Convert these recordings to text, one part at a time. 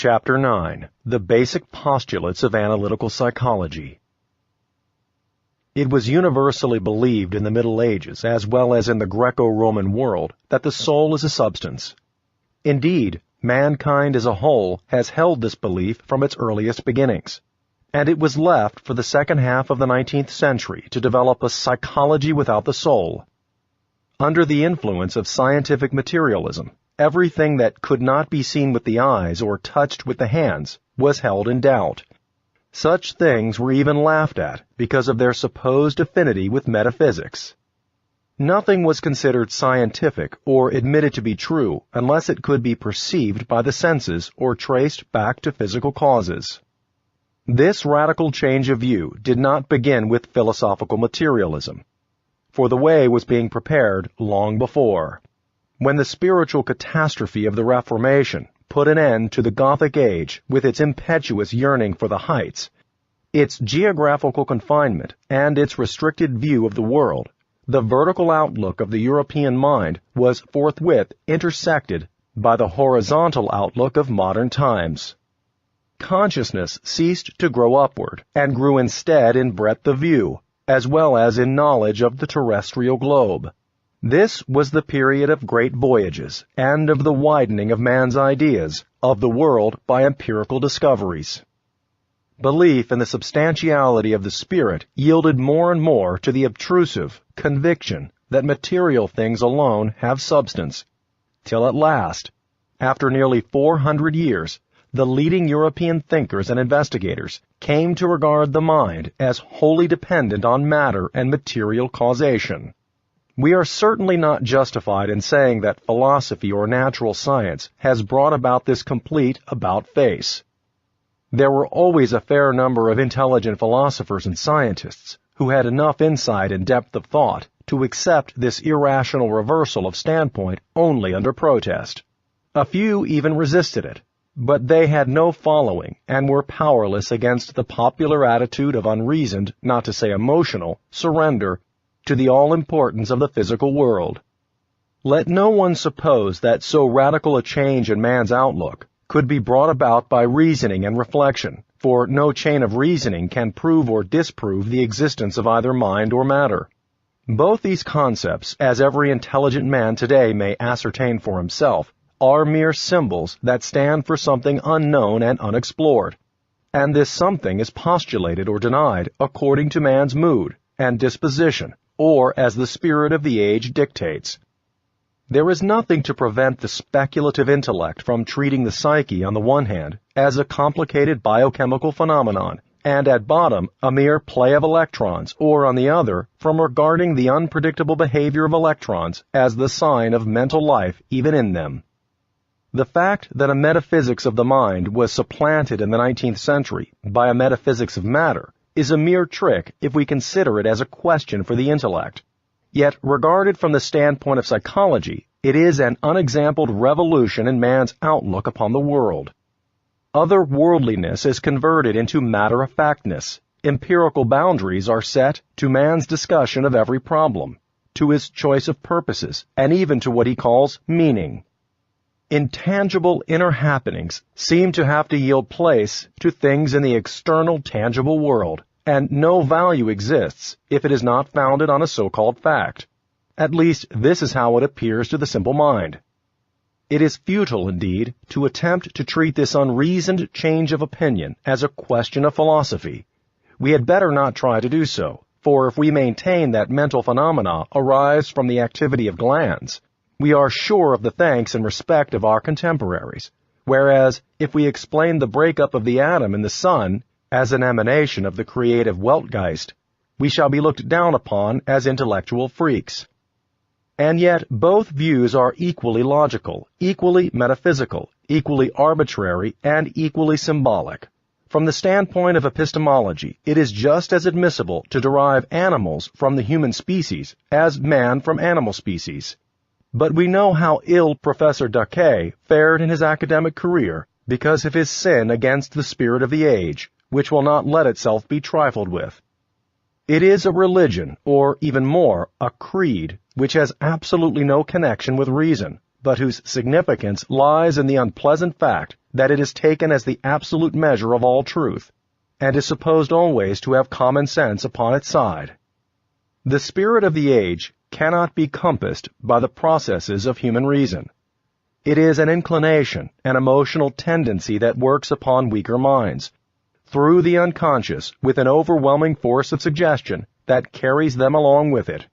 Chapter 9. The Basic Postulates of Analytical Psychology. It was universally believed in the Middle Ages, as well as in the Greco-Roman world, that the soul is a substance. Indeed, mankind as a whole has held this belief from its earliest beginnings, and it was left for the second half of the 19th century to develop a psychology without the soul. Under the influence of scientific materialism, everything that could not be seen with the eyes or touched with the hands was held in doubt. Such things were even laughed at because of their supposed affinity with metaphysics. Nothing was considered scientific or admitted to be true unless it could be perceived by the senses or traced back to physical causes. This radical change of view did not begin with philosophical materialism, for the way was being prepared long before. When the spiritual catastrophe of the Reformation put an end to the Gothic age with its impetuous yearning for the heights, its geographical confinement, and its restricted view of the world, the vertical outlook of the European mind was forthwith intersected by the horizontal outlook of modern times. Consciousness ceased to grow upward and grew instead in breadth of view, as well as in knowledge of the terrestrial globe. This was the period of great voyages and of the widening of man's ideas of the world by empirical discoveries. Belief in the substantiality of the spirit yielded more and more to the obtrusive conviction that material things alone have substance, till at last, after nearly 400 years, the leading European thinkers and investigators came to regard the mind as wholly dependent on matter and material causation. We are certainly not justified in saying that philosophy or natural science has brought about this complete about-face. There were always a fair number of intelligent philosophers and scientists who had enough insight and depth of thought to accept this irrational reversal of standpoint only under protest. A few even resisted it, but they had no following and were powerless against the popular attitude of unreasoned, not to say emotional, surrender to the all-importance of the physical world. Let no one suppose that so radical a change in man's outlook could be brought about by reasoning and reflection, for no chain of reasoning can prove or disprove the existence of either mind or matter. Both these concepts, as every intelligent man today may ascertain for himself, are mere symbols that stand for something unknown and unexplored, and this something is postulated or denied according to man's mood and disposition, or as the spirit of the age dictates. There is nothing to prevent the speculative intellect from treating the psyche on the one hand as a complicated biochemical phenomenon, and at bottom a mere play of electrons, or on the other, from regarding the unpredictable behavior of electrons as the sign of mental life even in them. The fact that a metaphysics of the mind was supplanted in the 19th century by a metaphysics of matter is a mere trick if we consider it as a question for the intellect. Yet, regarded from the standpoint of psychology, it is an unexampled revolution in man's outlook upon the world. Otherworldliness is converted into matter-of-factness. Empirical boundaries are set to man's discussion of every problem, to his choice of purposes, and even to what he calls meaning. Intangible inner happenings seem to have to yield place to things in the external tangible world, and no value exists if it is not founded on a so-called fact. At least this is how it appears to the simple mind. It is futile, indeed, to attempt to treat this unreasoned change of opinion as a question of philosophy. We had better not try to do so, for if we maintain that mental phenomena arise from the activity of glands, we are sure of the thanks and respect of our contemporaries, whereas if we explain the breakup of the atom in the sun as an emanation of the creative Weltgeist, we shall be looked down upon as intellectual freaks. And yet both views are equally logical, equally metaphysical, equally arbitrary, and equally symbolic. From the standpoint of epistemology, it is just as admissible to derive animals from the human species as man from animal species. But we know how ill Professor Duquet fared in his academic career because of his sin against the spirit of the age, which will not let itself be trifled with. It is a religion, or even more, a creed, which has absolutely no connection with reason, but whose significance lies in the unpleasant fact that it is taken as the absolute measure of all truth, and is supposed always to have common sense upon its side. The spirit of the age cannot be compassed by the processes of human reason. It is an inclination, an emotional tendency that works upon weaker minds, through the unconscious, with an overwhelming force of suggestion that carries them along with it.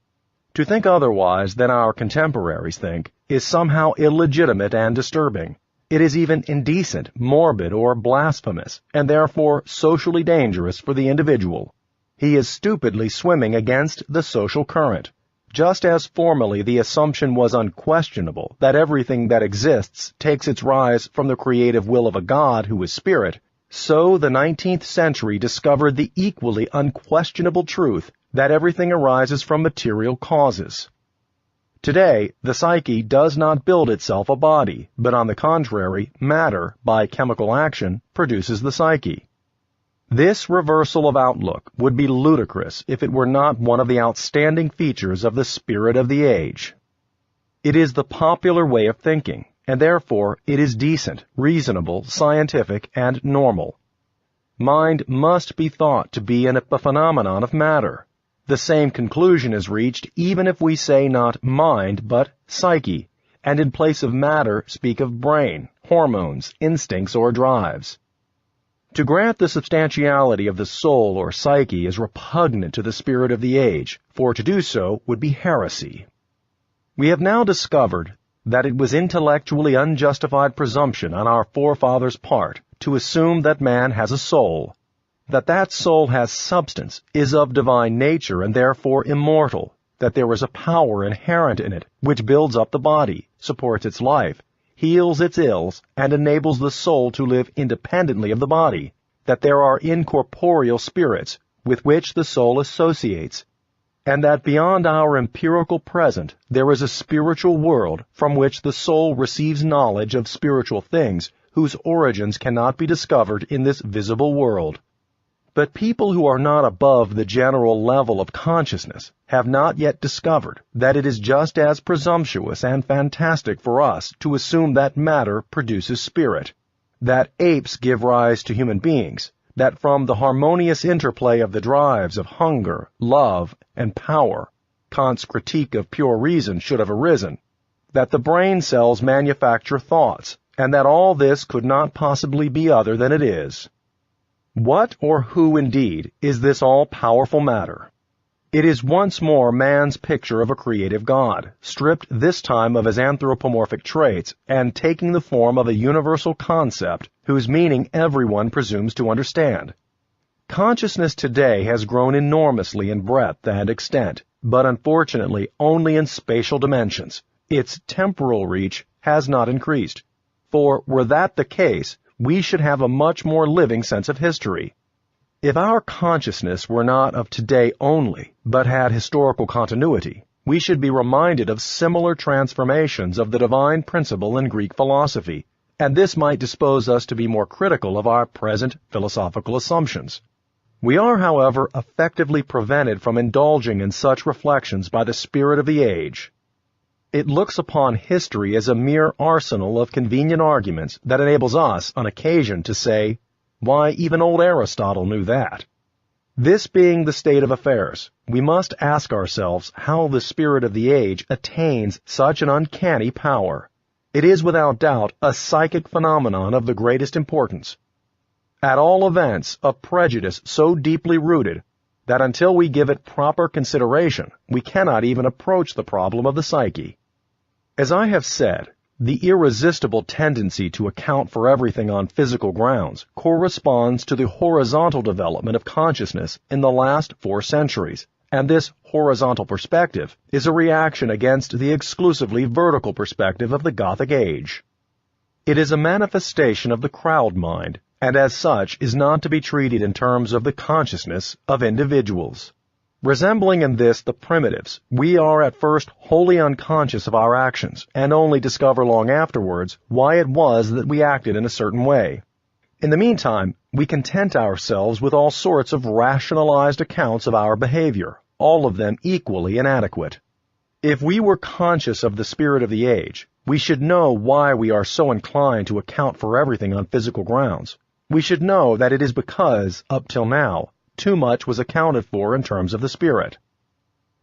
To think otherwise than our contemporaries think is somehow illegitimate and disturbing. It is even indecent, morbid, or blasphemous, and therefore socially dangerous for the individual. He is stupidly swimming against the social current. Just as formerly the assumption was unquestionable that everything that exists takes its rise from the creative will of a God who is spirit, so the 19th century discovered the equally unquestionable truth that everything arises from material causes. Today, the psyche does not build itself a body, but on the contrary, matter, by chemical action, produces the psyche. This reversal of outlook would be ludicrous if it were not one of the outstanding features of the spirit of the age. It is the popular way of thinking, and therefore it is decent, reasonable, scientific, and normal. Mind must be thought to be an epiphenomenon of matter. The same conclusion is reached even if we say not mind but psyche, and in place of matter speak of brain, hormones, instincts, or drives. To grant the substantiality of the soul or psyche is repugnant to the spirit of the age, for to do so would be heresy. We have now discovered that it was intellectually unjustified presumption on our forefathers' part to assume that man has a soul, that soul has substance, is of divine nature and therefore immortal, that there is a power inherent in it which builds up the body, supports its life, heals its ills, and enables the soul to live independently of the body, that there are incorporeal spirits with which the soul associates, and that beyond our empirical present there is a spiritual world from which the soul receives knowledge of spiritual things whose origins cannot be discovered in this visible world. But people who are not above the general level of consciousness have not yet discovered that it is just as presumptuous and fantastic for us to assume that matter produces spirit, that apes give rise to human beings, that from the harmonious interplay of the drives of hunger, love, and power, Kant's critique of pure reason should have arisen, that the brain cells manufacture thoughts, and that all this could not possibly be other than it is. What or who indeed is this all-powerful matter? It is once more man's picture of a creative God, stripped this time of his anthropomorphic traits and taking the form of a universal concept whose meaning everyone presumes to understand. Consciousness today has grown enormously in breadth and extent, but unfortunately only in spatial dimensions. Its temporal reach has not increased. For were that the case, we should have a much more living sense of history. If our consciousness were not of today only, but had historical continuity, we should be reminded of similar transformations of the divine principle in Greek philosophy, and this might dispose us to be more critical of our present philosophical assumptions. We are, however, effectively prevented from indulging in such reflections by the spirit of the age. It looks upon history as a mere arsenal of convenient arguments that enables us, on occasion, to say, "Why, even old Aristotle knew that." This being the state of affairs, we must ask ourselves how the spirit of the age attains such an uncanny power. It is without doubt a psychic phenomenon of the greatest importance. At all events, a prejudice so deeply rooted that until we give it proper consideration, we cannot even approach the problem of the psyche. As I have said, the irresistible tendency to account for everything on physical grounds corresponds to the horizontal development of consciousness in the last 4 centuries, and this horizontal perspective is a reaction against the exclusively vertical perspective of the Gothic age. It is a manifestation of the crowd mind, and as such is not to be treated in terms of the consciousness of individuals. Resembling in this the primitives, we are at first wholly unconscious of our actions, and only discover long afterwards why it was that we acted in a certain way. In the meantime, we content ourselves with all sorts of rationalized accounts of our behavior, all of them equally inadequate. If we were conscious of the spirit of the age, We should know why we are so inclined to account for everything on physical grounds. We should know that it is because, up till now, too much was accounted for in terms of the spirit.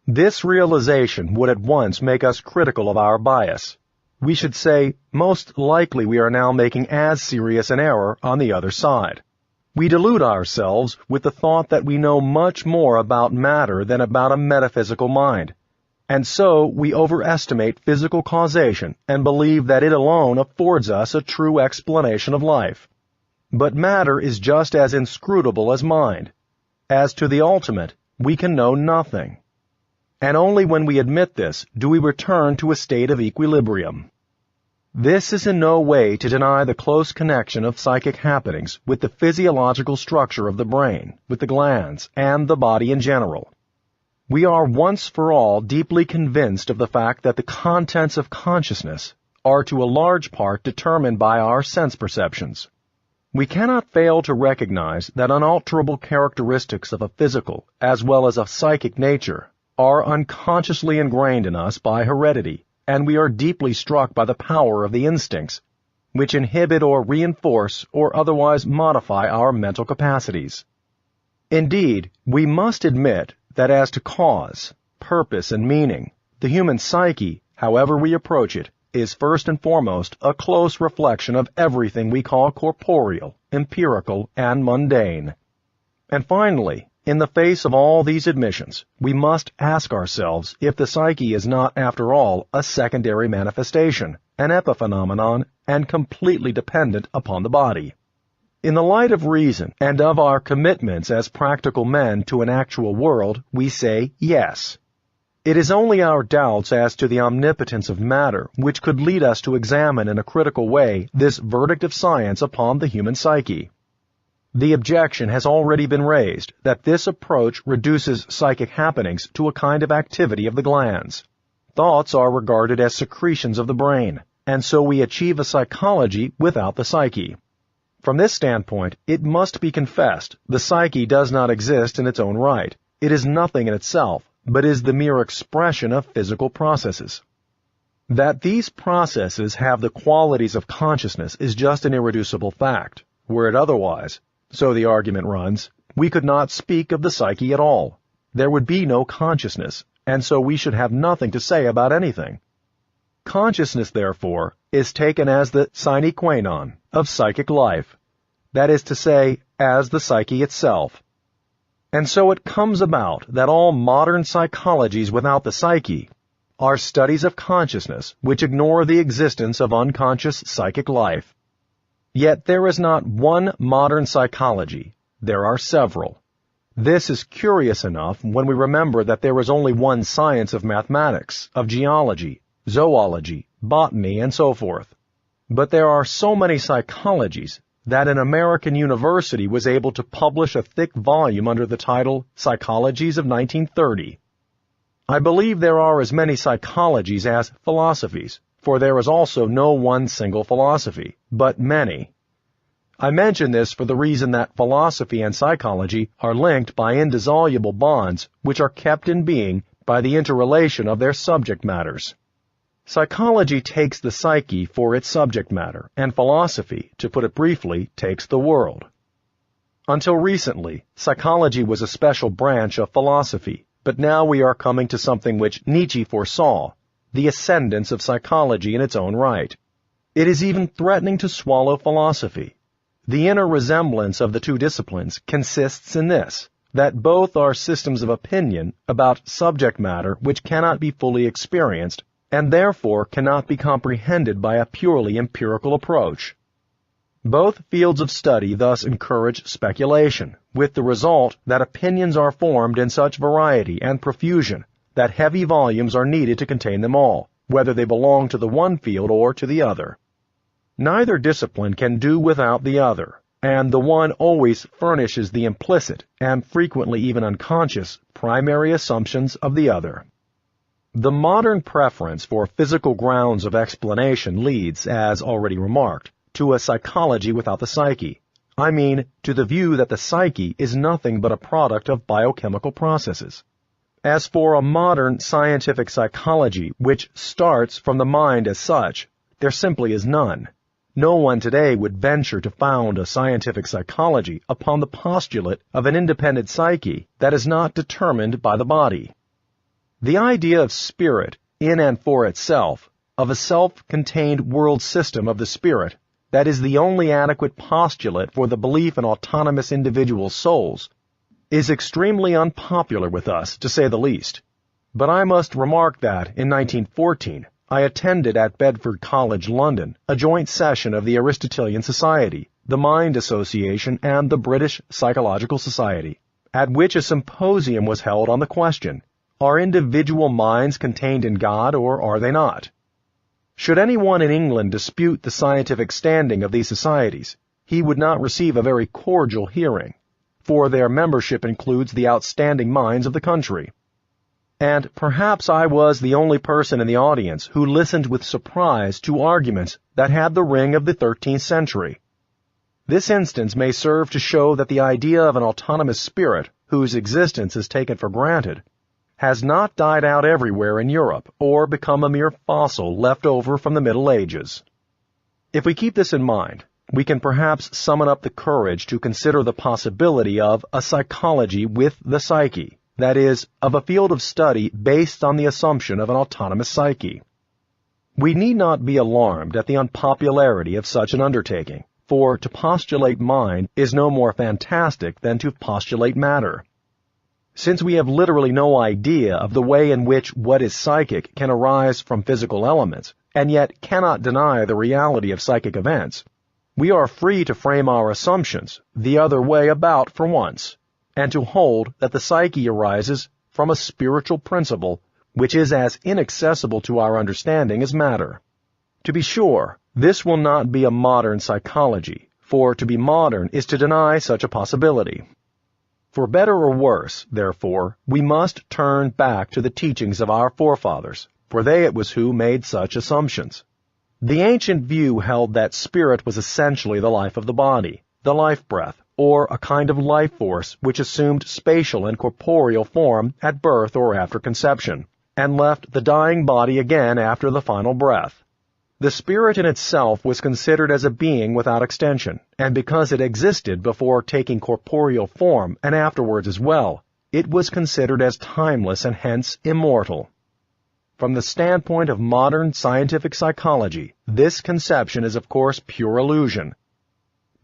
This realization would at once make us critical of our bias. We should say, most likely we are now making as serious an error on the other side. We delude ourselves with the thought that we know much more about matter than about a metaphysical mind, and so we overestimate physical causation and believe that it alone affords us a true explanation of life. But matter is just as inscrutable as mind. As to the ultimate, we can know nothing. And only when we admit this do we return to a state of equilibrium. This is in no way to deny the close connection of psychic happenings with the physiological structure of the brain, with the glands, and the body in general. We are once for all deeply convinced of the fact that the contents of consciousness are to a large part determined by our sense perceptions. We cannot fail to recognize that unalterable characteristics of a physical as well as a psychic nature are unconsciously ingrained in us by heredity, and we are deeply struck by the power of the instincts, which inhibit or reinforce or otherwise modify our mental capacities. Indeed, we must admit that as to cause, purpose, and meaning, the human psyche, however we approach it, is first and foremost a close reflection of everything we call corporeal, empirical, and mundane. And finally, in the face of all these admissions, we must ask ourselves if the psyche is not, after all, a secondary manifestation, an epiphenomenon, and completely dependent upon the body. In the light of reason and of our commitments as practical men to an actual world, we say yes. It is only our doubts as to the omnipotence of matter which could lead us to examine in a critical way this verdict of science upon the human psyche. The objection has already been raised that this approach reduces psychic happenings to a kind of activity of the glands. Thoughts are regarded as secretions of the brain, and so we achieve a psychology without the psyche. From this standpoint, it must be confessed the psyche does not exist in its own right. It is nothing in itself, but is the mere expression of physical processes. That these processes have the qualities of consciousness is just an irreducible fact. Were it otherwise, so the argument runs, we could not speak of the psyche at all. There would be no consciousness, and so we should have nothing to say about anything. Consciousness, therefore, is taken as the sine qua non of psychic life, that is to say, as the psyche itself. And so it comes about that all modern psychologies without the psyche are studies of consciousness which ignore the existence of unconscious psychic life. Yet there is not one modern psychology, there are several. This is curious enough when we remember that there is only one science of mathematics, of geology, zoology, botany, and so forth. But there are so many psychologies that an American university was able to publish a thick volume under the title Psychologies of 1930. I believe there are as many psychologies as philosophies, for there is also no one single philosophy, but many. I mention this for the reason that philosophy and psychology are linked by indissoluble bonds which are kept in being by the interrelation of their subject matters. Psychology takes the psyche for its subject matter, and philosophy, to put it briefly, takes the world. Until recently, psychology was a special branch of philosophy, but now we are coming to something which Nietzsche foresaw, the ascendance of psychology in its own right. It is even threatening to swallow philosophy. The inner resemblance of the two disciplines consists in this, that both are systems of opinion about subject matter which cannot be fully experienced, and therefore cannot be comprehended by a purely empirical approach. Both fields of study thus encourage speculation, with the result that opinions are formed in such variety and profusion that heavy volumes are needed to contain them all, whether they belong to the one field or to the other. Neither discipline can do without the other, and the one always furnishes the implicit, and frequently even unconscious, primary assumptions of the other. The modern preference for physical grounds of explanation leads, as already remarked, to a psychology without the psyche. I mean, to the view that the psyche is nothing but a product of biochemical processes. As for a modern scientific psychology which starts from the mind as such, There simply is none. No one today would venture to found a scientific psychology upon the postulate of an independent psyche that is not determined by the body. The idea of spirit, in and for itself, of a self-contained world system of the spirit, that is the only adequate postulate for the belief in autonomous individual souls, is extremely unpopular with us, to say the least. But I must remark that, in 1914, I attended at Bedford College, London, a joint session of the Aristotelian Society, the Mind Association, and the British Psychological Society, at which a symposium was held on the question, are individual minds contained in God, or are they not? Should anyone in England dispute the scientific standing of these societies, he would not receive a very cordial hearing, for their membership includes the outstanding minds of the country. And perhaps I was the only person in the audience who listened with surprise to arguments that had the ring of the 13th century. This instance may serve to show that the idea of an autonomous spirit, whose existence is taken for granted, has not died out everywhere in Europe or become a mere fossil left over from the Middle Ages. If we keep this in mind, we can perhaps summon up the courage to consider the possibility of a psychology with the psyche, that is, of a field of study based on the assumption of an autonomous psyche. We need not be alarmed at the unpopularity of such an undertaking, for to postulate mind is no more fantastic than to postulate matter. Since we have literally no idea of the way in which what is psychic can arise from physical elements, and yet cannot deny the reality of psychic events, we are free to frame our assumptions the other way about for once, and to hold that the psyche arises from a spiritual principle which is as inaccessible to our understanding as matter. To be sure, this will not be a modern psychology, for to be modern is to deny such a possibility. For better or worse, therefore, we must turn back to the teachings of our forefathers, for they it was who made such assumptions. The ancient view held that spirit was essentially the life of the body, the life breath, or a kind of life force which assumed spatial and corporeal form at birth or after conception, and left the dying body again after the final breath. The spirit in itself was considered as a being without extension, and because it existed before taking corporeal form and afterwards as well, it was considered as timeless and hence immortal. From the standpoint of modern scientific psychology, this conception is of course pure illusion.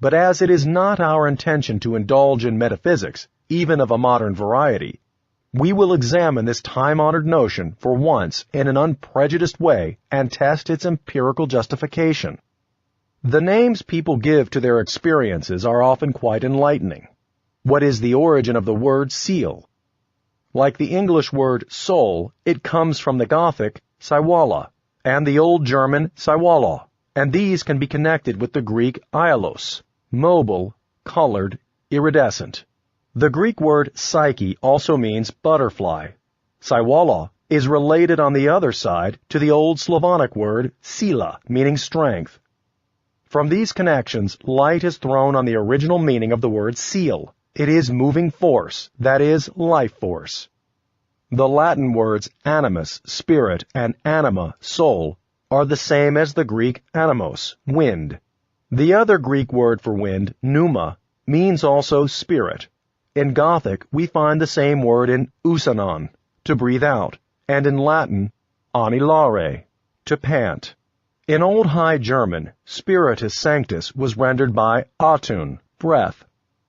But as it is not our intention to indulge in metaphysics, even of a modern variety, we will examine this time-honored notion for once in an unprejudiced way and test its empirical justification. The names people give to their experiences are often quite enlightening. What is the origin of the word seal? Like the English word soul, it comes from the Gothic Psywalla and the Old German Psywalla, and these can be connected with the Greek ailos, mobile, colored, iridescent. The Greek word psyche also means butterfly. Psywalla is related on the other side to the old Slavonic word sila, meaning strength. From these connections, light is thrown on the original meaning of the word seal. It is moving force, that is, life force. The Latin words animus, spirit, and anima, soul, are the same as the Greek animos, wind. The other Greek word for wind, pneuma, means also spirit. In Gothic, we find the same word in usanon, to breathe out, and in Latin, anilare, to pant. In Old High German, spiritus sanctus was rendered by atun, breath.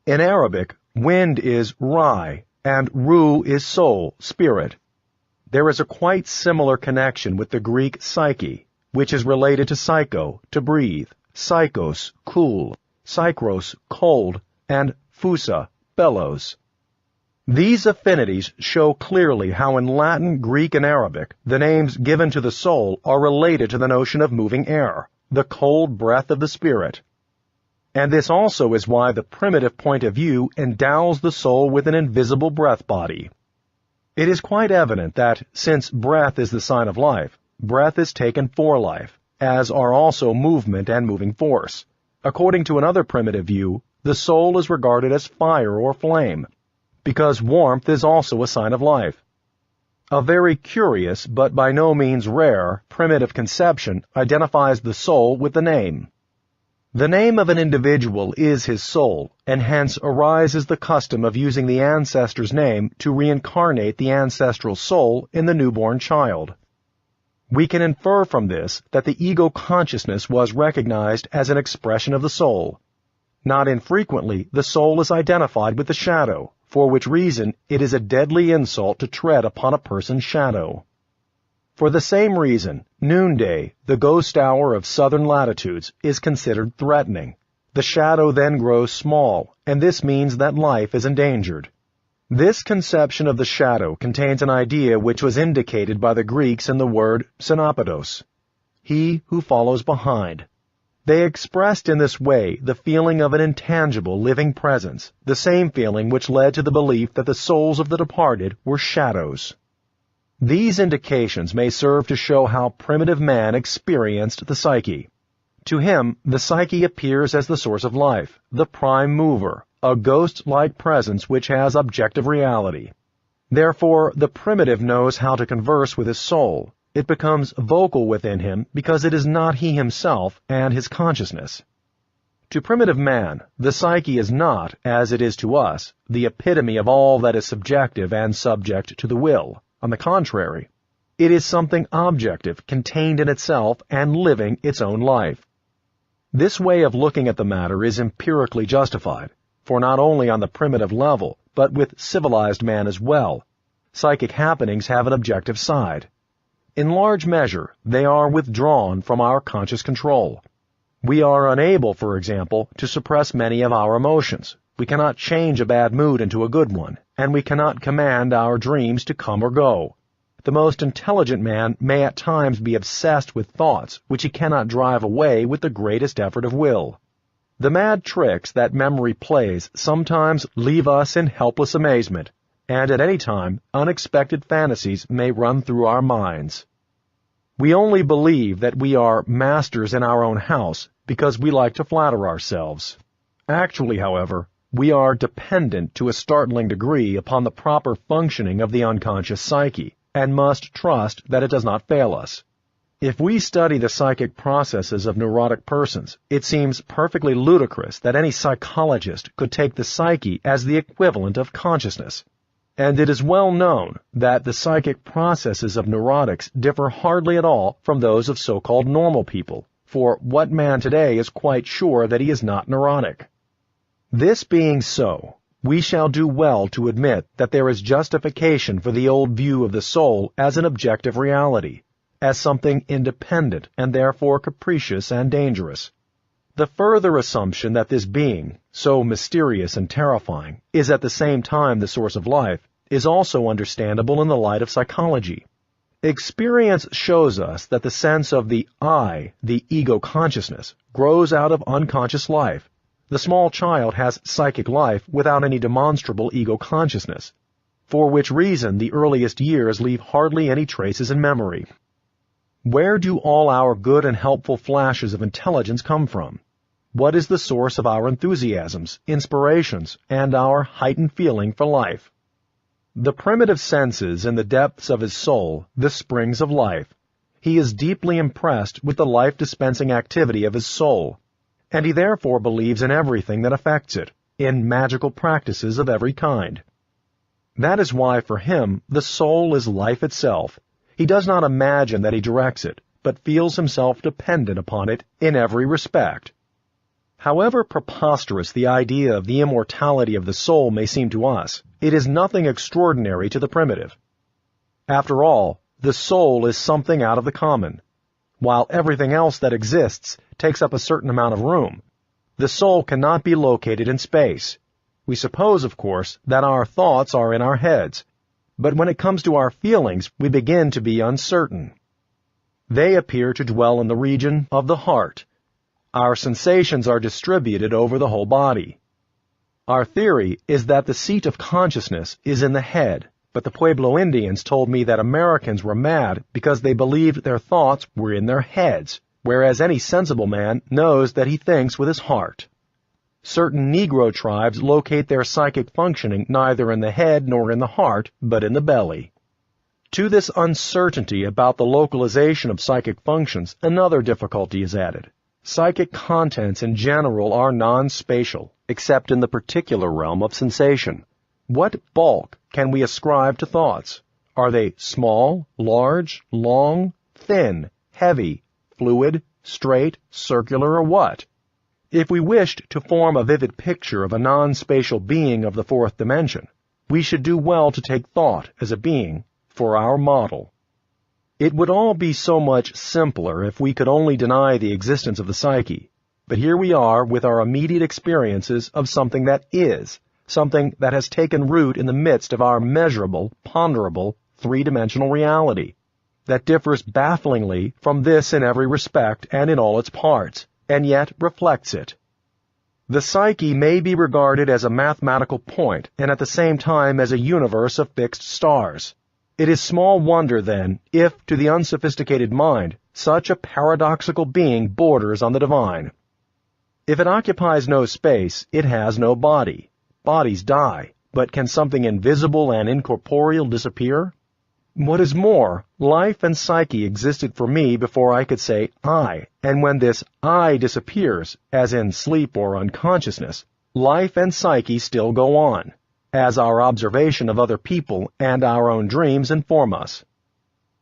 In Arabic, wind is rai, and ru is soul, spirit. There is a quite similar connection with the Greek psyche, which is related to psycho, to breathe, psychos, cool, psychros, cold, and phusa, bellows. These affinities show clearly how in Latin, Greek, and Arabic, the names given to the soul are related to the notion of moving air, the cold breath of the spirit. And this also is why the primitive point of view endows the soul with an invisible breath body. It is quite evident that, since breath is the sign of life, breath is taken for life, as are also movement and moving force. According to another primitive view, the soul is regarded as fire or flame, because warmth is also a sign of life. A very curious, but by no means rare, primitive conception identifies the soul with the name. The name of an individual is his soul, and hence arises the custom of using the ancestor's name to reincarnate the ancestral soul in the newborn child. We can infer from this that the ego consciousness was recognized as an expression of the soul. Not infrequently, the soul is identified with the shadow, for which reason it is a deadly insult to tread upon a person's shadow. For the same reason, noonday, the ghost hour of southern latitudes, is considered threatening. The shadow then grows small, and this means that life is endangered. This conception of the shadow contains an idea which was indicated by the Greeks in the word synopados, he who follows behind. They expressed in this way the feeling of an intangible living presence, the same feeling which led to the belief that the souls of the departed were shadows. These indications may serve to show how primitive man experienced the psyche. To him, the psyche appears as the source of life, the prime mover, a ghost-like presence which has objective reality. Therefore, the primitive knows how to converse with his soul. It becomes vocal within him because it is not he himself and his consciousness. To primitive man, the psyche is not, as it is to us, the epitome of all that is subjective and subject to the will. On the contrary, it is something objective, contained in itself and living its own life. This way of looking at the matter is empirically justified, for not only on the primitive level, but with civilized man as well, psychic happenings have an objective side. In large measure, they are withdrawn from our conscious control. We are unable, for example, to suppress many of our emotions. We cannot change a bad mood into a good one, and we cannot command our dreams to come or go. The most intelligent man may at times be obsessed with thoughts which he cannot drive away with the greatest effort of will. The mad tricks that memory plays sometimes leave us in helpless amazement, and at any time unexpected fantasies may run through our minds. We only believe that we are masters in our own house because we like to flatter ourselves. Actually, however, we are dependent to a startling degree upon the proper functioning of the unconscious psyche, and must trust that it does not fail us. If we study the psychic processes of neurotic persons, it seems perfectly ludicrous that any psychologist could take the psyche as the equivalent of consciousness. And it is well known that the psychic processes of neurotics differ hardly at all from those of so-called normal people, for what man today is quite sure that he is not neurotic? This being so, we shall do well to admit that there is justification for the old view of the soul as an objective reality, as something independent and therefore capricious and dangerous. The further assumption that this being, so mysterious and terrifying, is at the same time the source of life, is also understandable in the light of psychology. Experience shows us that the sense of the I, the ego consciousness, grows out of unconscious life. The small child has psychic life without any demonstrable ego consciousness, for which reason the earliest years leave hardly any traces in memory. Where do all our good and helpful flashes of intelligence come from? What is the source of our enthusiasms, inspirations, and our heightened feeling for life? The primitive senses in the depths of his soul, the springs of life. He is deeply impressed with the life-dispensing activity of his soul, and he therefore believes in everything that affects it, in magical practices of every kind. That is why for him the soul is life itself. He does not imagine that he directs it, but feels himself dependent upon it in every respect. However preposterous the idea of the immortality of the soul may seem to us, it is nothing extraordinary to the primitive. After all, the soul is something out of the common. While everything else that exists takes up a certain amount of room, the soul cannot be located in space. We suppose, of course, that our thoughts are in our heads, but when it comes to our feelings, we begin to be uncertain. They appear to dwell in the region of the heart. Our sensations are distributed over the whole body. Our theory is that the seat of consciousness is in the head, but the Pueblo Indians told me that Americans were mad because they believed their thoughts were in their heads, whereas any sensible man knows that he thinks with his heart. Certain Negro tribes locate their psychic functioning neither in the head nor in the heart, but in the belly. To this uncertainty about the localization of psychic functions, another difficulty is added. Psychic contents in general are non-spatial, except in the particular realm of sensation. What bulk can we ascribe to thoughts? Are they small, large, long, thin, heavy, fluid, straight, circular, or what? If we wished to form a vivid picture of a non-spatial being of the fourth dimension, we should do well to take thought as a being for our model. It would all be so much simpler if we could only deny the existence of the psyche, but here we are with our immediate experiences of something that is, something that has taken root in the midst of our measurable, ponderable, three-dimensional reality, that differs bafflingly from this in every respect and in all its parts, and yet reflects it. The psyche may be regarded as a mathematical point and at the same time as a universe of fixed stars. It is small wonder, then, if, to the unsophisticated mind, such a paradoxical being borders on the divine. If it occupies no space, it has no body. Bodies die, but can something invisible and incorporeal disappear? What is more, life and psyche existed for me before I could say I, and when this I disappears, as in sleep or unconsciousness, life and psyche still go on, as our observation of other people and our own dreams inform us.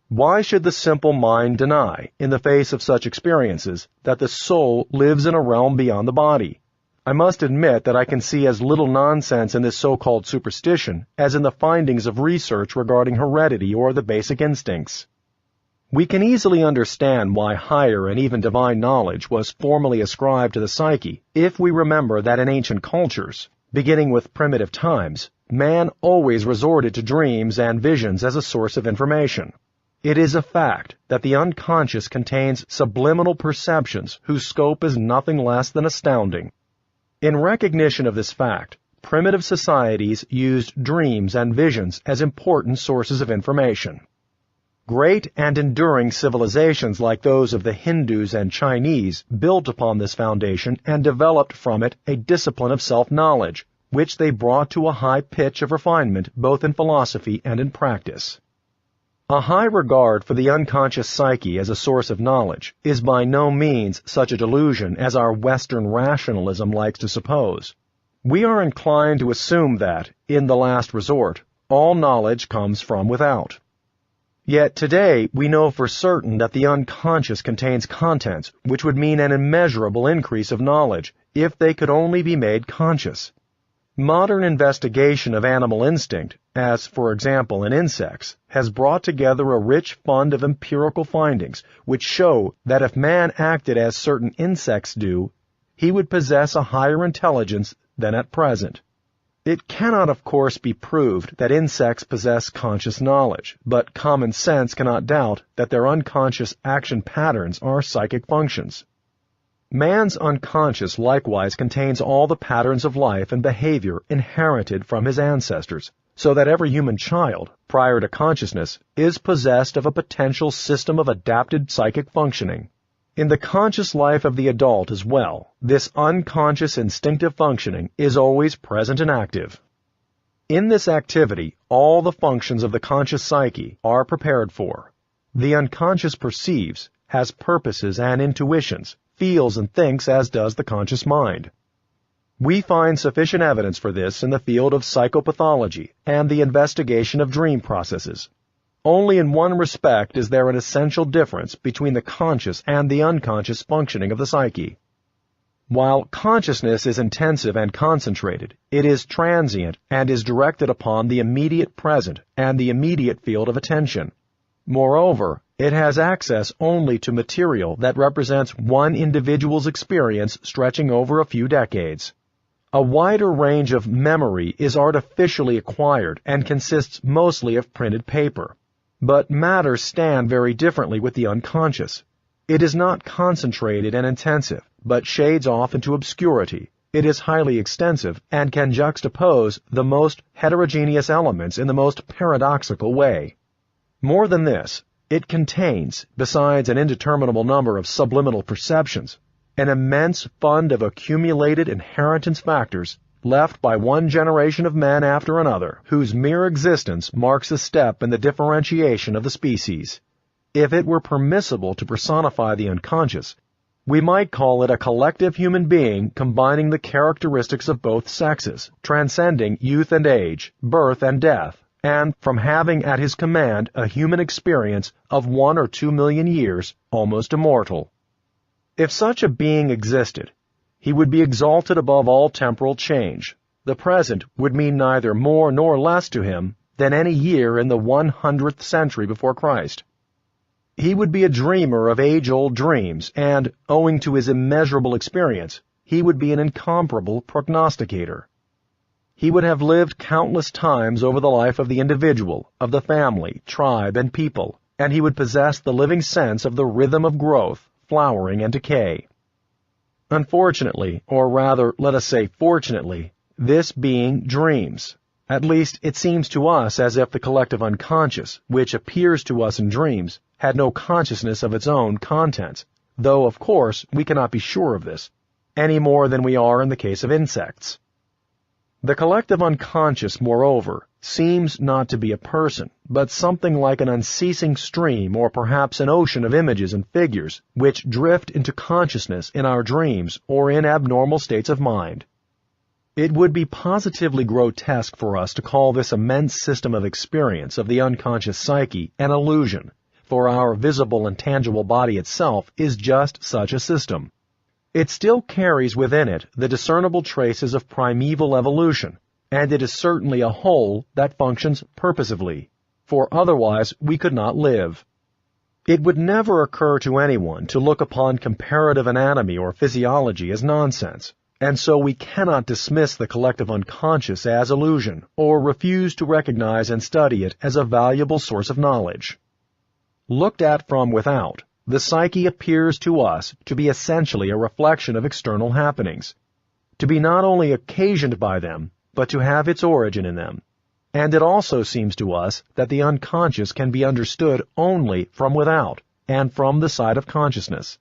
Why should the simple mind deny, in the face of such experiences, that the soul lives in a realm beyond the body? I must admit that I can see as little nonsense in this so-called superstition as in the findings of research regarding heredity or the basic instincts. We can easily understand why higher and even divine knowledge was formally ascribed to the psyche if we remember that in ancient cultures, beginning with primitive times, man always resorted to dreams and visions as a source of information. It is a fact that the unconscious contains subliminal perceptions whose scope is nothing less than astounding. In recognition of this fact, primitive societies used dreams and visions as important sources of information. Great and enduring civilizations like those of the Hindus and Chinese built upon this foundation and developed from it a discipline of self-knowledge, which they brought to a high pitch of refinement both in philosophy and in practice. A high regard for the unconscious psyche as a source of knowledge is by no means such a delusion as our Western rationalism likes to suppose. We are inclined to assume that, in the last resort, all knowledge comes from without. Yet today we know for certain that the unconscious contains contents which would mean an immeasurable increase of knowledge if they could only be made conscious. Modern investigation of animal instinct, as for example in insects, has brought together a rich fund of empirical findings which show that if man acted as certain insects do, he would possess a higher intelligence than at present. It cannot, of course, be proved that insects possess conscious knowledge, but common sense cannot doubt that their unconscious action patterns are psychic functions. Man's unconscious likewise contains all the patterns of life and behavior inherited from his ancestors, so that every human child, prior to consciousness, is possessed of a potential system of adapted psychic functioning. In the conscious life of the adult as well, this unconscious instinctive functioning is always present and active. In this activity, all the functions of the conscious psyche are prepared for. The unconscious perceives, has purposes and intuitions, feels and thinks as does the conscious mind. We find sufficient evidence for this in the field of psychopathology and the investigation of dream processes. Only in one respect is there an essential difference between the conscious and the unconscious functioning of the psyche. While consciousness is intensive and concentrated, it is transient and is directed upon the immediate present and the immediate field of attention. Moreover, it has access only to material that represents one individual's experience stretching over a few decades. A wider range of memory is artificially acquired and consists mostly of printed paper. But matters stand very differently with the unconscious. It is not concentrated and intensive, but shades off into obscurity. It is highly extensive and can juxtapose the most heterogeneous elements in the most paradoxical way. More than this, it contains, besides an indeterminable number of subliminal perceptions, an immense fund of accumulated inheritance factors left by one generation of men after another, whose mere existence marks a step in the differentiation of the species. If it were permissible to personify the unconscious, we might call it a collective human being combining the characteristics of both sexes, transcending youth and age, birth and death, and from having at his command a human experience of 1 or 2 million years, almost immortal. If such a being existed, he would be exalted above all temporal change. The present would mean neither more nor less to him than any year in the 100th century before Christ. He would be a dreamer of age-old dreams, and, owing to his immeasurable experience, he would be an incomparable prognosticator. He would have lived countless times over the life of the individual, of the family, tribe, and people, and he would possess the living sense of the rhythm of growth, flowering, and decay. Unfortunately, or rather, let us say fortunately, this being dreams. At least, it seems to us as if the collective unconscious, which appears to us in dreams, had no consciousness of its own contents, though, of course, we cannot be sure of this, any more than we are in the case of insects. The collective unconscious, moreover, seems not to be a person, but something like an unceasing stream or perhaps an ocean of images and figures which drift into consciousness in our dreams or in abnormal states of mind. It would be positively grotesque for us to call this immense system of experience of the unconscious psyche an illusion, for our visible and tangible body itself is just such a system. It still carries within it the discernible traces of primeval evolution, and it is certainly a whole that functions purposively, for otherwise we could not live. It would never occur to anyone to look upon comparative anatomy or physiology as nonsense, and so we cannot dismiss the collective unconscious as illusion, or refuse to recognize and study it as a valuable source of knowledge. Looked at from without, the psyche appears to us to be essentially a reflection of external happenings, to be not only occasioned by them, but to have its origin in them. And it also seems to us that the unconscious can be understood only from without, and from the side of consciousness.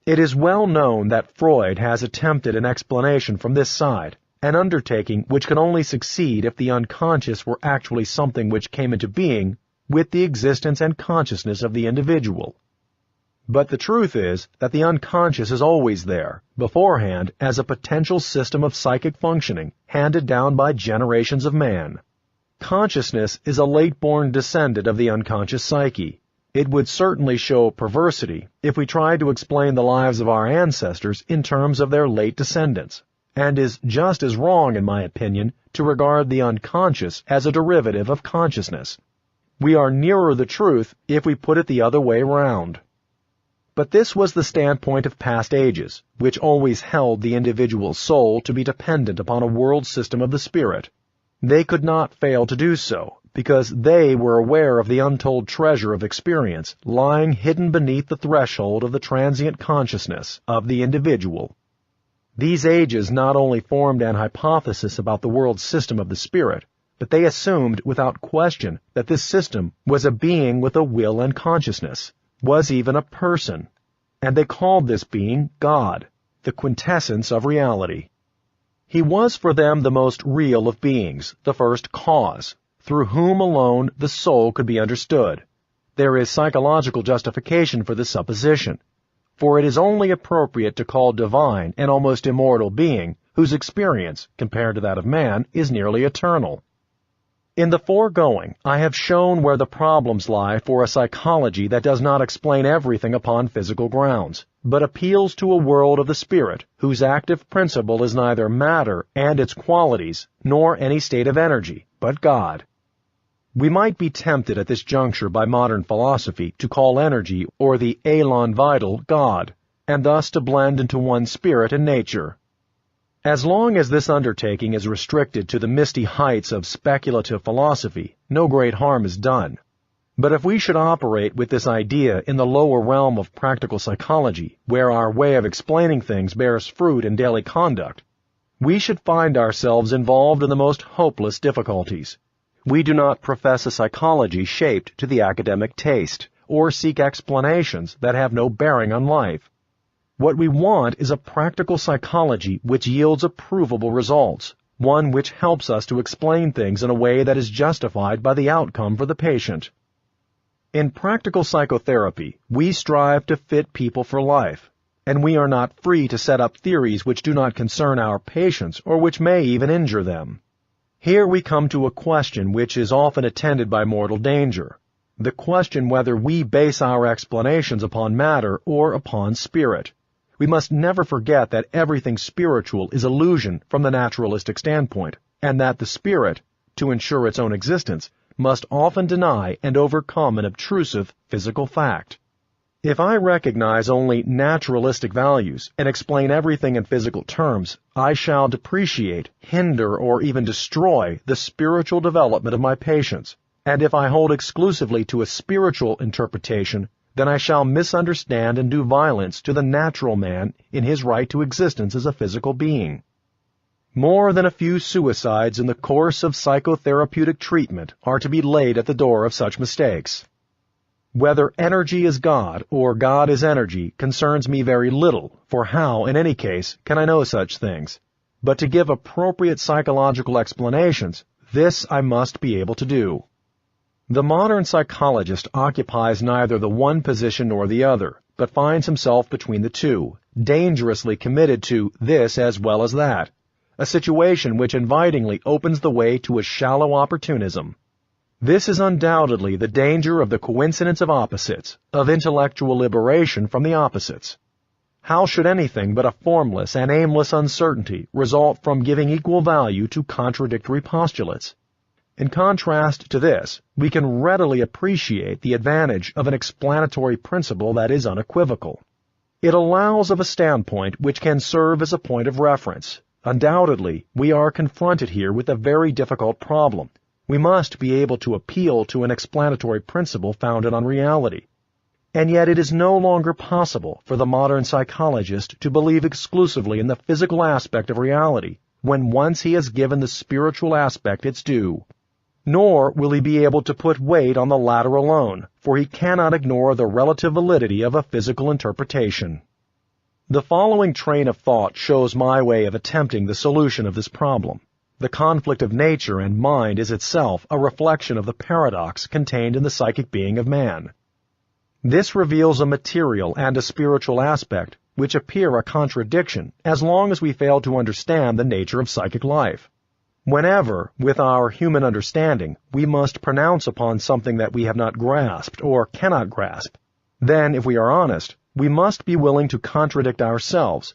It is well known that Freud has attempted an explanation from this side, an undertaking which can only succeed if the unconscious were actually something which came into being with the existence and consciousness of the individual. But the truth is that the unconscious is always there, beforehand, as a potential system of psychic functioning handed down by generations of man. Consciousness is a late-born descendant of the unconscious psyche. It would certainly show perversity if we tried to explain the lives of our ancestors in terms of their late descendants, and is just as wrong, in my opinion, to regard the unconscious as a derivative of consciousness. We are nearer the truth if we put it the other way round. But this was the standpoint of past ages, which always held the individual soul to be dependent upon a world system of the spirit. They could not fail to do so, because they were aware of the untold treasure of experience lying hidden beneath the threshold of the transient consciousness of the individual. These ages not only formed an hypothesis about the world system of the spirit, but they assumed without question that this system was a being with a will and consciousness, was even a person, and they called this being God, the quintessence of reality. He was for them the most real of beings, the first cause, through whom alone the soul could be understood. There is psychological justification for this supposition, for it is only appropriate to call divine an almost immortal being whose experience, compared to that of man, is nearly eternal. In the foregoing, I have shown where the problems lie for a psychology that does not explain everything upon physical grounds, but appeals to a world of the spirit, whose active principle is neither matter and its qualities, nor any state of energy, but God. We might be tempted at this juncture by modern philosophy to call energy or the élan vital God, and thus to blend into one spirit and nature. As long as this undertaking is restricted to the misty heights of speculative philosophy, no great harm is done. But if we should operate with this idea in the lower realm of practical psychology, where our way of explaining things bears fruit in daily conduct, we should find ourselves involved in the most hopeless difficulties. We do not profess a psychology shaped to the academic taste, or seek explanations that have no bearing on life. What we want is a practical psychology which yields approvable results, one which helps us to explain things in a way that is justified by the outcome for the patient. In practical psychotherapy, we strive to fit people for life, and we are not free to set up theories which do not concern our patients or which may even injure them. Here we come to a question which is often attended by mortal danger, the question whether we base our explanations upon matter or upon spirit. We must never forget that everything spiritual is illusion from the naturalistic standpoint, and that the spirit, to ensure its own existence, must often deny and overcome an obtrusive physical fact. If I recognize only naturalistic values and explain everything in physical terms, I shall depreciate, hinder, or even destroy the spiritual development of my patients. And if I hold exclusively to a spiritual interpretation, then I shall misunderstand and do violence to the natural man in his right to existence as a physical being. More than a few suicides in the course of psychotherapeutic treatment are to be laid at the door of such mistakes. Whether energy is God or God is energy concerns me very little, for how, in any case, can I know such things? But to give appropriate psychological explanations, this I must be able to do. The modern psychologist occupies neither the one position nor the other, but finds himself between the two, dangerously committed to this as well as that, a situation which invitingly opens the way to a shallow opportunism. This is undoubtedly the danger of the coincidence of opposites, of intellectual liberation from the opposites. How should anything but a formless and aimless uncertainty result from giving equal value to contradictory postulates? In contrast to this, we can readily appreciate the advantage of an explanatory principle that is unequivocal. It allows of a standpoint which can serve as a point of reference. Undoubtedly, we are confronted here with a very difficult problem. We must be able to appeal to an explanatory principle founded on reality. And yet it is no longer possible for the modern psychologist to believe exclusively in the physical aspect of reality, when once he has given the spiritual aspect its due. Nor will he be able to put weight on the latter alone, for he cannot ignore the relative validity of a physical interpretation. The following train of thought shows my way of attempting the solution of this problem. The conflict of nature and mind is itself a reflection of the paradox contained in the psychic being of man. This reveals a material and a spiritual aspect, which appear a contradiction as long as we fail to understand the nature of psychic life. Whenever, with our human understanding, we must pronounce upon something that we have not grasped or cannot grasp, then, if we are honest, we must be willing to contradict ourselves,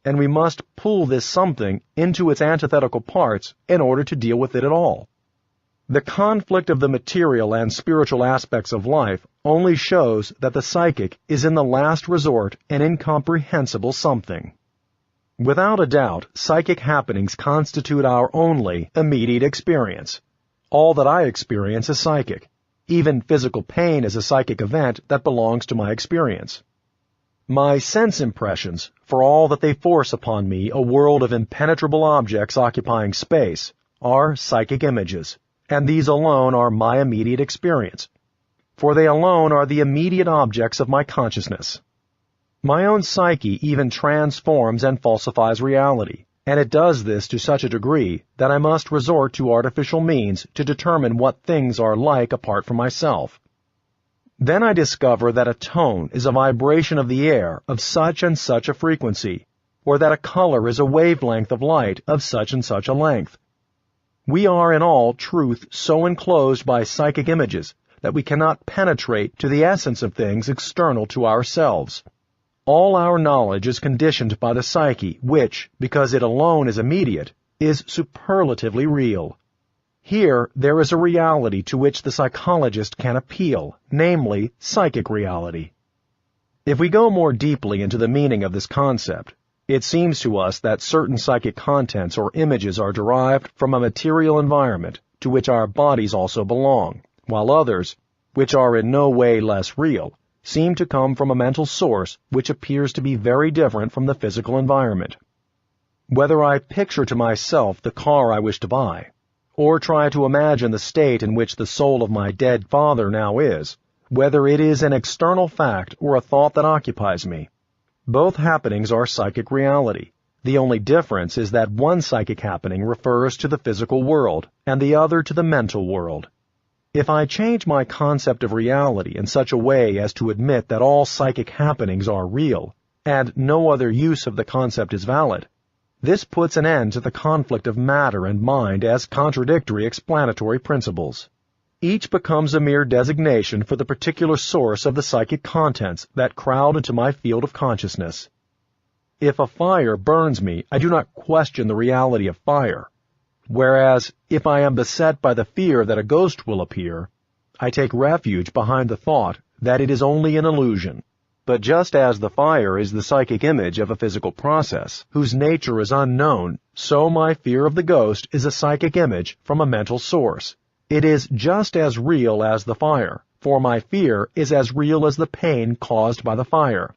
and we must pull this something into its antithetical parts in order to deal with it at all. The conflict of the material and spiritual aspects of life only shows that the psychic is in the last resort an incomprehensible something. Without a doubt, psychic happenings constitute our only immediate experience. All that I experience is psychic. Even physical pain is a psychic event that belongs to my experience. My sense impressions, for all that they force upon me a world of impenetrable objects occupying space, are psychic images, and these alone are my immediate experience, for they alone are the immediate objects of my consciousness. My own psyche even transforms and falsifies reality, and it does this to such a degree that I must resort to artificial means to determine what things are like apart from myself. Then I discover that a tone is a vibration of the air of such and such a frequency, or that a color is a wavelength of light of such and such a length. We are in all truth so enclosed by psychic images that we cannot penetrate to the essence of things external to ourselves. All our knowledge is conditioned by the psyche, which, because it alone is immediate, is superlatively real. Here there is a reality to which the psychologist can appeal, namely, psychic reality. If we go more deeply into the meaning of this concept, it seems to us that certain psychic contents or images are derived from a material environment to which our bodies also belong, while others, which are in no way less real, seem to come from a mental source which appears to be very different from the physical environment. Whether I picture to myself the car I wish to buy, or try to imagine the state in which the soul of my dead father now is, whether it is an external fact or a thought that occupies me, both happenings are psychic reality, The only difference is that one psychic happening refers to the physical world, and the other to the mental world. If I change my concept of reality in such a way as to admit that all psychic happenings are real, and no other use of the concept is valid, this puts an end to the conflict of matter and mind as contradictory explanatory principles. Each becomes a mere designation for the particular source of the psychic contents that crowd into my field of consciousness. If a fire burns me, I do not question the reality of fire. Whereas, if I am beset by the fear that a ghost will appear, I take refuge behind the thought that it is only an illusion. But just as the fire is the psychic image of a physical process, whose nature is unknown, so my fear of the ghost is a psychic image from a mental source. It is just as real as the fire, for my fear is as real as the pain caused by the fire.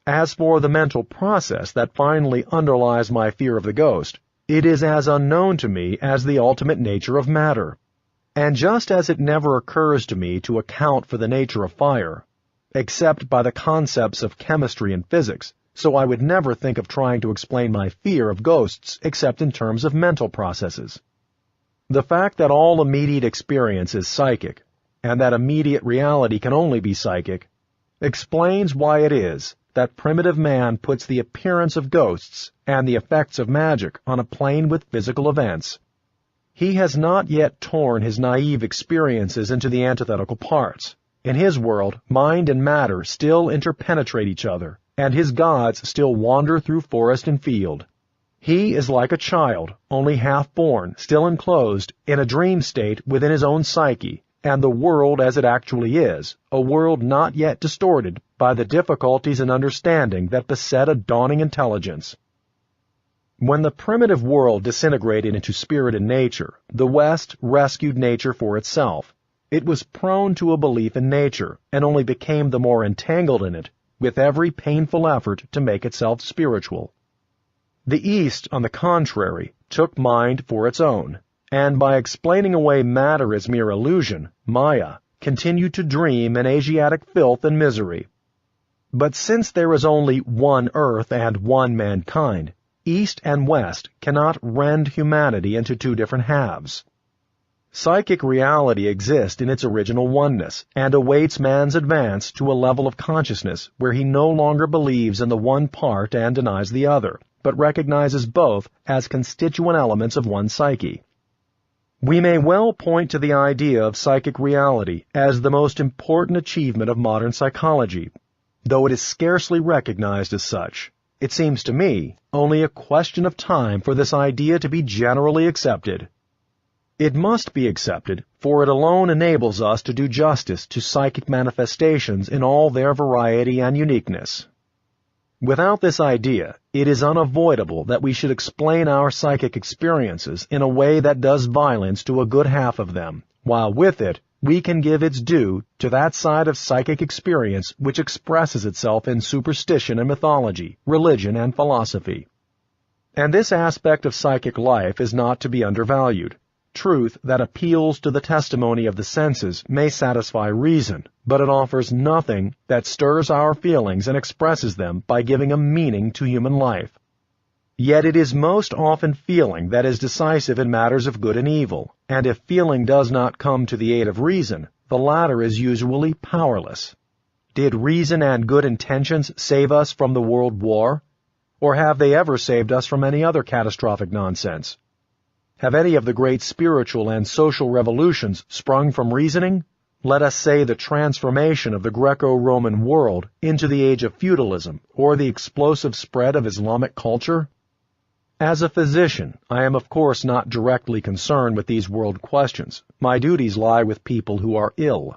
As for the mental process that finally underlies my fear of the ghost, it is as unknown to me as the ultimate nature of matter. And just as it never occurs to me to account for the nature of fire, except by the concepts of chemistry and physics, so I would never think of trying to explain my fear of ghosts except in terms of mental processes. The fact that all immediate experience is psychic, and that immediate reality can only be psychic, explains why it is that primitive man puts the appearance of ghosts and the effects of magic on a plane with physical events. He has not yet torn his naive experiences into the antithetical parts. In his world, mind and matter still interpenetrate each other, and his gods still wander through forest and field. He is like a child, only half-born, still enclosed in a dream state within his own psyche, and the world as it actually is, a world not yet distorted by the difficulties in understanding that beset a dawning intelligence. When the primitive world disintegrated into spirit and nature, the West rescued nature for itself. It was prone to a belief in nature, and only became the more entangled in it, with every painful effort to make itself spiritual. The East, on the contrary, took mind for its own, and by explaining away matter as mere illusion, Maya, continued to dream in Asiatic filth and misery. But since there is only one earth and one mankind, East and West cannot rend humanity into two different halves. Psychic reality exists in its original oneness, and awaits man's advance to a level of consciousness where he no longer believes in the one part and denies the other, but recognizes both as constituent elements of one psyche. We may well point to the idea of psychic reality as the most important achievement of modern psychology, though it is scarcely recognized as such. It seems to me only a question of time for this idea to be generally accepted. It must be accepted, for it alone enables us to do justice to psychic manifestations in all their variety and uniqueness. Without this idea, it is unavoidable that we should explain our psychic experiences in a way that does violence to a good half of them, while with it we can give its due to that side of psychic experience which expresses itself in superstition and mythology, religion and philosophy. And this aspect of psychic life is not to be undervalued. Truth that appeals to the testimony of the senses may satisfy reason, but it offers nothing that stirs our feelings and expresses them by giving a meaning to human life. Yet it is most often feeling that is decisive in matters of good and evil, and if feeling does not come to the aid of reason, the latter is usually powerless. Did reason and good intentions save us from the World War? Or have they ever saved us from any other catastrophic nonsense? Have any of the great spiritual and social revolutions sprung from reasoning? Let us say the transformation of the Greco-Roman world into the age of feudalism, or the explosive spread of Islamic culture? As a physician, I am of course not directly concerned with these world questions. My duties lie with people who are ill.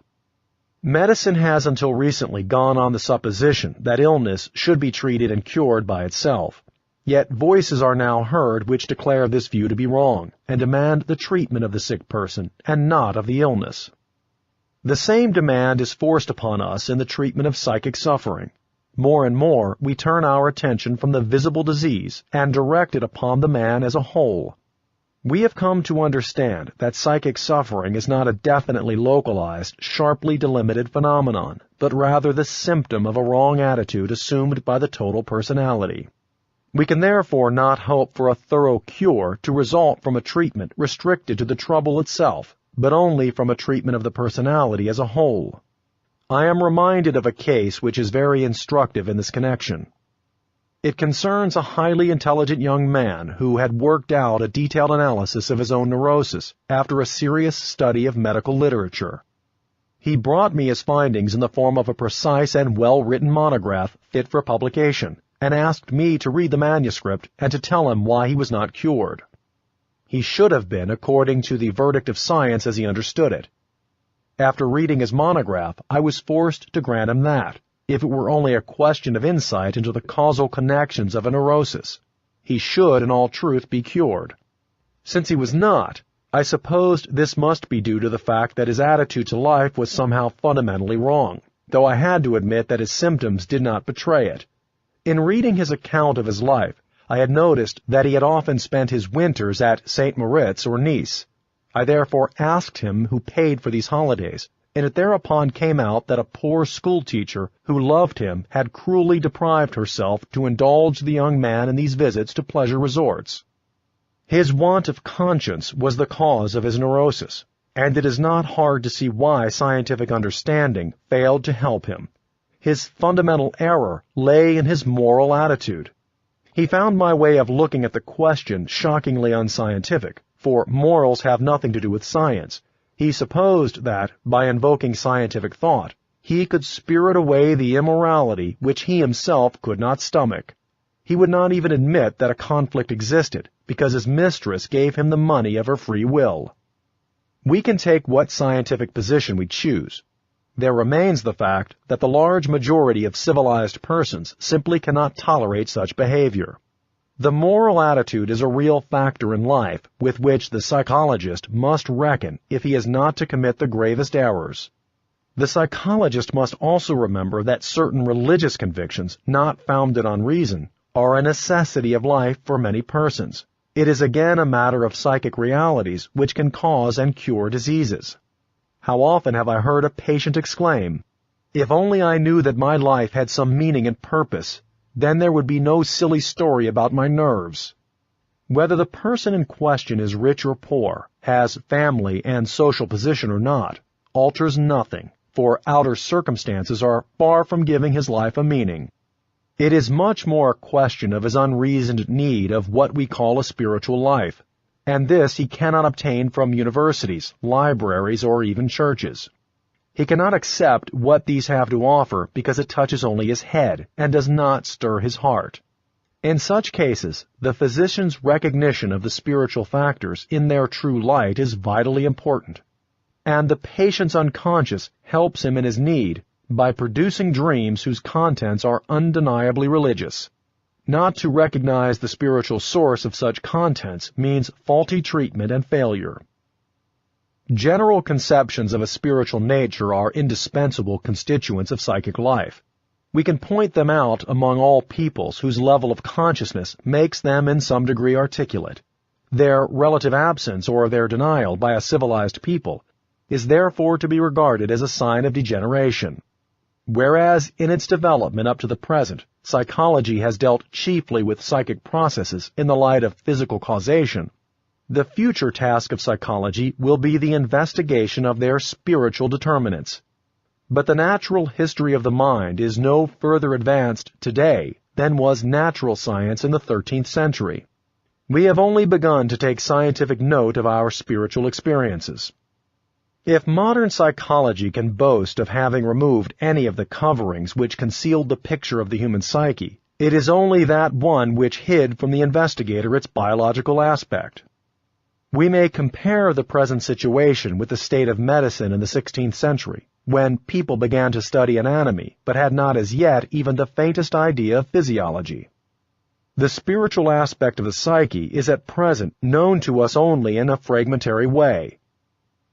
Medicine has until recently gone on the supposition that illness should be treated and cured by itself. Yet voices are now heard which declare this view to be wrong, and demand the treatment of the sick person, and not of the illness. The same demand is forced upon us in the treatment of psychic suffering. More and more we turn our attention from the visible disease and direct it upon the man as a whole. We have come to understand that psychic suffering is not a definitely localized, sharply delimited phenomenon, but rather the symptom of a wrong attitude assumed by the total personality. We can therefore not hope for a thorough cure to result from a treatment restricted to the trouble itself, but only from a treatment of the personality as a whole. I am reminded of a case which is very instructive in this connection. It concerns a highly intelligent young man who had worked out a detailed analysis of his own neurosis after a serious study of medical literature. He brought me his findings in the form of a precise and well-written monograph fit for publication, and asked me to read the manuscript and to tell him why he was not cured. He should have been according to the verdict of science as he understood it. After reading his monograph, I was forced to grant him that, if it were only a question of insight into the causal connections of a neurosis, he should in all truth be cured. Since he was not, I supposed this must be due to the fact that his attitude to life was somehow fundamentally wrong, though I had to admit that his symptoms did not betray it. In reading his account of his life, I had noticed that he had often spent his winters at St. Moritz or Nice. I therefore asked him who paid for these holidays, and it thereupon came out that a poor schoolteacher who loved him had cruelly deprived herself to indulge the young man in these visits to pleasure resorts. His want of conscience was the cause of his neurosis, and it is not hard to see why scientific understanding failed to help him. His fundamental error lay in his moral attitude. He found my way of looking at the question shockingly unscientific, for morals have nothing to do with science. He supposed that, by invoking scientific thought, he could spirit away the immorality which he himself could not stomach. He would not even admit that a conflict existed, because his mistress gave him the money of her free will. We can take what scientific position we choose. There remains the fact that the large majority of civilized persons simply cannot tolerate such behavior. The moral attitude is a real factor in life with which the psychologist must reckon if he is not to commit the gravest errors. The psychologist must also remember that certain religious convictions, not founded on reason, are a necessity of life for many persons. It is again a matter of psychic realities which can cause and cure diseases. How often have I heard a patient exclaim, "If only I knew that my life had some meaning and purpose, then there would be no silly story about my nerves." Whether the person in question is rich or poor, has family and social position or not, alters nothing, for outer circumstances are far from giving his life a meaning. It is much more a question of his unreasoned need of what we call a spiritual life, and this he cannot obtain from universities, libraries, or even churches. He cannot accept what these have to offer because it touches only his head and does not stir his heart. In such cases, the physician's recognition of the spiritual factors in their true light is vitally important, and the patient's unconscious helps him in his need by producing dreams whose contents are undeniably religious. Not to recognize the spiritual source of such contents means faulty treatment and failure. General conceptions of a spiritual nature are indispensable constituents of psychic life. We can point them out among all peoples whose level of consciousness makes them in some degree articulate. Their relative absence or their denial by a civilized people is therefore to be regarded as a sign of degeneration. Whereas in its development up to the present, psychology has dealt chiefly with psychic processes in the light of physical causation, the future task of psychology will be the investigation of their spiritual determinants. But the natural history of the mind is no further advanced today than was natural science in the 13th century. We have only begun to take scientific note of our spiritual experiences. If modern psychology can boast of having removed any of the coverings which concealed the picture of the human psyche, it is only that one which hid from the investigator its biological aspect. We may compare the present situation with the state of medicine in the 16th century, when people began to study anatomy, but had not as yet even the faintest idea of physiology. The spiritual aspect of the psyche is at present known to us only in a fragmentary way.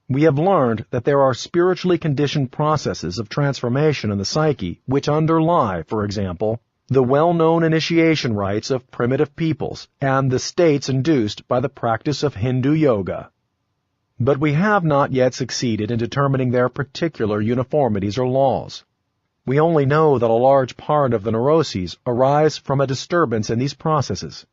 We have learned that there are spiritually conditioned processes of transformation in the psyche which underlie, for example, the well-known initiation rites of primitive peoples and the states induced by the practice of Hindu yoga. But we have not yet succeeded in determining their particular uniformities or laws. We only know that a large part of the neuroses arise from a disturbance in these processes.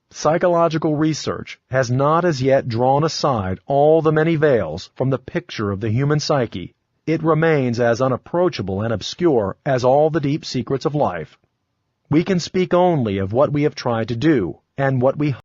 Psychological research has not as yet drawn aside all the many veils from the picture of the human psyche. It remains as unapproachable and obscure as all the deep secrets of life. We can speak only of what we have tried to do, and what we